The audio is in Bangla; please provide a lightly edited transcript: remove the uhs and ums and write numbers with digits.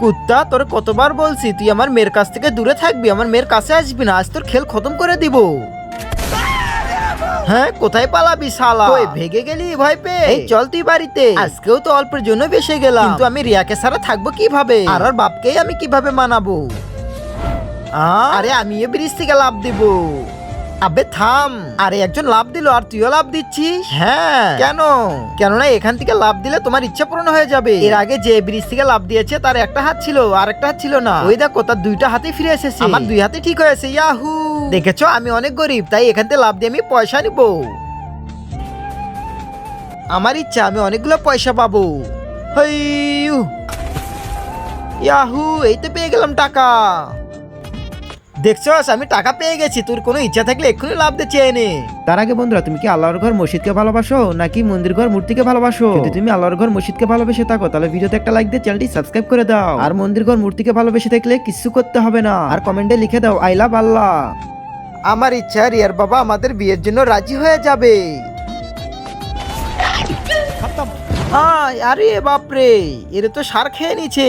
কুত্তা, তোর কতবার বলছি তুই আমার মেয়ের কাছ থেকে দূরে থাকবি, আমার মেয়ের কাছে আসবি না, আজ তোর খেল খতম করে দিব। হ্যাঁ, কোথায় পালাবি শালা? ওই ভেগে গেলি ভয় পেয়ে? এই চল তুই বাড়িতে। আজকেও তো অল্পের জন্য বেসে গেলাম, কিন্তু আমি রিয়াকে ছাড়া থাকবো কিভাবে? আর ওর বাপকেই আমি কিভাবে মানাবো? আরে আমি এ ব্রিজ থেকে লাভ দিব। আবে থাম। আরে একজন লাভ দিল আর তুইও লাভ দিচ্ছিস? হ্যাঁ, কেন? কেননা এখান থেকে লাভ দিলে তোমার ইচ্ছা পূরণ হয়ে যাবে। এর আগে যে ব্রিজ থেকে লাভ দিয়েছে তার একটা হাত ছিল আর একটা হাত ছিল না। ওই দেখো তার দুইটা হাতে ফিরে এসেছে, আমার দুই হাতে ঠিক হয়েছে। ইয়াহু! দেখেছো আমি অনেক গরিব, তাই এখান থেকে লাভ দিয়ে আমি পয়সা নিব। আমার ইচ্ছা আমি অনেকগুলো পয়সা পাবো। হইউ! ইয়াহু! এই তো পেয়ে গেলাম টাকা। দেখছস আমি টাকা পেয়ে গেছি। তোর কোনো ইচ্ছা থাকলে এক্ষুনি লাভ দিয়ে চেয়ে নে। তার আগে বন্ধুরা, তুমি কি আল্লাহর ঘর মসজিদকে ভালোবাসো নাকি মন্দির ঘর মূর্তিকে ভালোবাসো? যদি তুমি আল্লাহর ঘর মসজিদকে ভালোবেসে থাকো তাহলে ভিডিওতে একটা লাইক দিয়ে চ্যানেলটি সাবস্ক্রাইব করে দাও। আর মন্দির ঘর মূর্তিকে ভালোবেসে থাকলে কিছু করতে হবে না, আর কমেন্টে লিখে দাও আই লাভ আল্লাহ। আমার ইচ্ছা রিয়ার বাবা আমাদের বিয়ের জন্য রাজি হয়ে যাবে। আরে বাপরে, এর তো সার খেয়ে নিছে।